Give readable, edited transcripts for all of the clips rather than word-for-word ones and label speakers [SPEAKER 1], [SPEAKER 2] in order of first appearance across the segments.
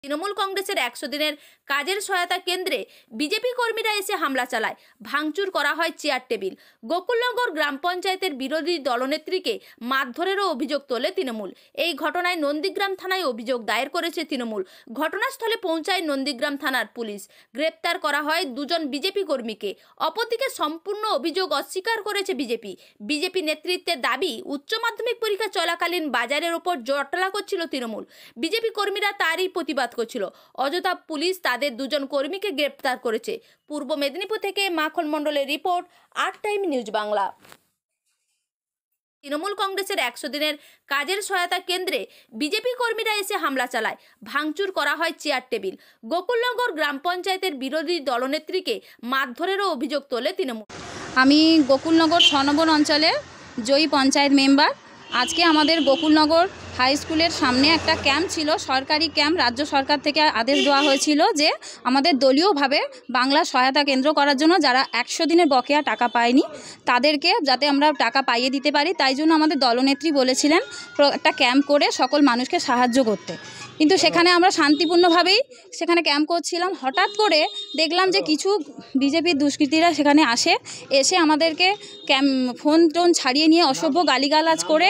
[SPEAKER 1] তৃণমূল কংগ্রেসের 100 দিনের কাজের সহায়তা কেন্দ্রে বিজেপি কর্মীরা এসে হামলা চালায়, ভাঙচুর করা হয় চেয়ার টেবিল। গোকুলনগর গ্রাম পঞ্চায়েতের বিরোধী দলনেত্রীকে মারধরেরও অভিযোগ তোলে তৃণমূল। এই ঘটনায় নন্দীগ্রাম থানায় অভিযোগ দায়ের করেছে তৃণমূল। ঘটনাস্থলে পৌঁছায় নন্দীগ্রাম থানার পুলিশ। গ্রেপ্তার করা হয় 2 জন বিজেপি কর্মীকে। অপরদিকে সম্পূর্ণ অভিযোগ অস্বীকার করেছে বিজেপি নেতৃত্বের দাবি, উচ্চ মাধ্যমিক পরীক্ষা চলাকালীন বাজারের ওপর জটলা করছিল তৃণমূল। বিজেপি কর্মীরা তারই প্রতিবাদ করছিল। অযথা পুলিশ তাদের 2 জন কর্মীকে গ্রেপ্তার করেছে। পূর্ব মেদিনীপুর থেকে মাখন মণ্ডলের report, 8 time news Bangla. Trinamool কংগ্রেসের 100 দিনের কাজের সহায়তা কেন্দ্রে বিজেপি কর্মীরা এসে হামলা চালায়, ভাঙচুর করা হয় চেয়ার টেবিল। গোকুলনগর গ্রাম পঞ্চায়েতের বিরোধী দলনেত্রীকে মারধরেরও অভিযোগ তোলে তৃণমূল।
[SPEAKER 2] আমি গোকুলনগর 6 নম্বর অঞ্চলে জয়ী পঞ্চায়েত মেম্বার। আজকে আমাদের গোকুলনগর হাই স্কুলের সামনে একটা ক্যাম্প ছিল, সরকারি ক্যাম্প। রাজ্য সরকার থেকে আদেশ দেওয়া হয়েছিল যে আমাদের দলীয়ভাবে বাংলা সহায়তা কেন্দ্র করার জন্য যারা 100 দিনের বকেয়া টাকা পায়নি তাদেরকে যাতে আমরা টাকা পাইয়ে দিতে পারি, তাই জন্য আমাদের দলনেত্রী বলেছিলেন একটা ক্যাম্প করে সকল মানুষকে সাহায্য করতে। কিন্তু সেখানে আমরা শান্তিপূর্ণভাবেই সেখানে ক্যাম্প করছিলাম। হঠাৎ করে দেখলাম যে কিছু বিজেপির দুষ্কৃতীরা সেখানে এসে আমাদেরকে ফোন টোন ছাড়িয়ে নিয়ে অসভ্য গালিগালাজ করে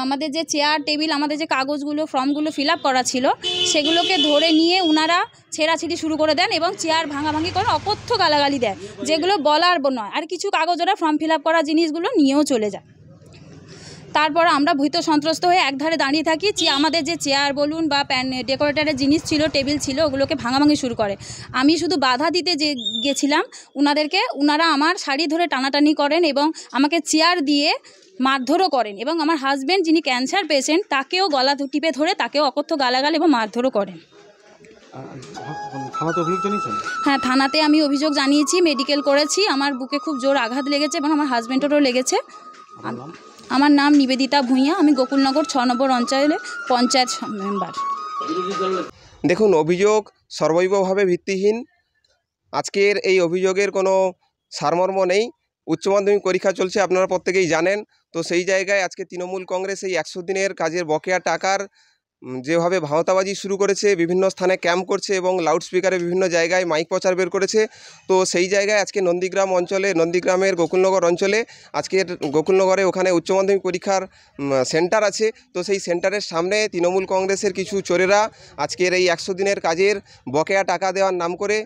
[SPEAKER 2] আমাদের যে চেয়ার টেবিল, আমাদের যে কাগজগুলো ফর্মগুলো ফিল আপ করা ছিল সেগুলোকে ধরে নিয়ে উনারা ছেঁড়াছিঁড়ি শুরু করে দেন এবং চেয়ার ভাঙাভাঙি করে অকথ্য গালাগালি দেয়, যেগুলো বলার নয়। আর কিছু কাগজ ওরা ফর্ম ফিল আপ করা জিনিসগুলো নিয়েও চলে যায়। তারপর আমরা ভীত সন্ত্রস্ত হয়ে একধারে দাঁড়িয়ে থাকি। আমাদের যে চেয়ার বলুন বা ডেকোরেটারের জিনিস ছিল, টেবিল ছিল, ওগুলোকে ভাঙাভাঙি শুরু করে। আমি শুধু বাধা দিতে গেছিলাম উনাদেরকে। উনারা আমার শাড়ি ধরে টানাটানি করেন এবং আমাকে চেয়ার দিয়ে মারধরও করেন এবং আমার হাজব্যান্ড যিনি ক্যান্সার পেশেন্ট তাকেও গলা টিপে ধরে তাকেও অকথ্য গালাগাল এবং মারধরও করেন। হ্যাঁ, থানাতে আমি অভিযোগ জানিয়েছি, মেডিকেল করেছি। আমার বুকে খুব জোর আঘাত লেগেছে এবং আমার হাজব্যান্ডেরও লেগেছে। আমার নাম নিবেদিতা ভূঁইয়া, আমি গোকুলনগর 6 নম্বর অঞ্চলে পঞ্চায়েত মেম্বার।
[SPEAKER 3] দেখুন, অভিযোগ সর্বৈবভাবে ভিত্তিহীন। আজকের এই অভিযোগের কোনো সারমর্ম নেই। উচ্চ মাধ্যমিক পরীক্ষা চলছে, আপনারা প্রত্যেকেই জানেন। তো সেই জায়গায় আজকে তৃণমূল কংগ্রেস এই 100 দিনের কাজের বকেয়া টাকার যেভাবে ভাওতাবাজি শুরু করেছে, বিভিন্ন স্থানে ক্যাম্প করছে এবং লাউডস্পিকারে বিভিন্ন জায়গায় মাইক প্রচার বের করেছে। তো সেই জায়গায় আজকে নন্দীগ্রামের গোকুলনগর অঞ্চলে আজকের গোকুলনগরে ওখানে উচ্চ মাধ্যমিক পরীক্ষার সেন্টার আছে। তো সেই সেন্টারের সামনে তৃণমূল কংগ্রেসের কিছু চোরেরা আজকের এই 100 দিনের কাজের বকেয়া টাকা দেওয়ার নাম করে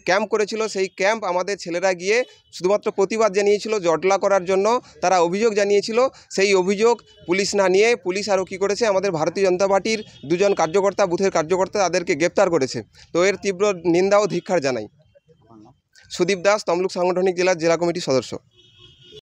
[SPEAKER 3] ক্যাম্প করেছিল। সেই ক্যাম্প আমাদের ছেলেরা গিয়ে শুধুমাত্র প্রতিবাদ জানিয়েছিল, জটলা করার জন্য তারা অভিযোগ জানিয়েছিল। সেই অভিযোগ পুলিশ না নিয়ে পুলিশ আরও কী করেছে, আমাদের ভারতীয় জনতা পার্টির 2 জন কার্যকর্তা, বুথের কার্যকর্তা, তাদেরকে গ্রেপ্তার করেছে। তো এর তীব্র নিন্দা ও ধিক্কার জানাই। সুদীপ দাস, তমলুক সাংগঠনিক জেলা কমিটির সদস্য।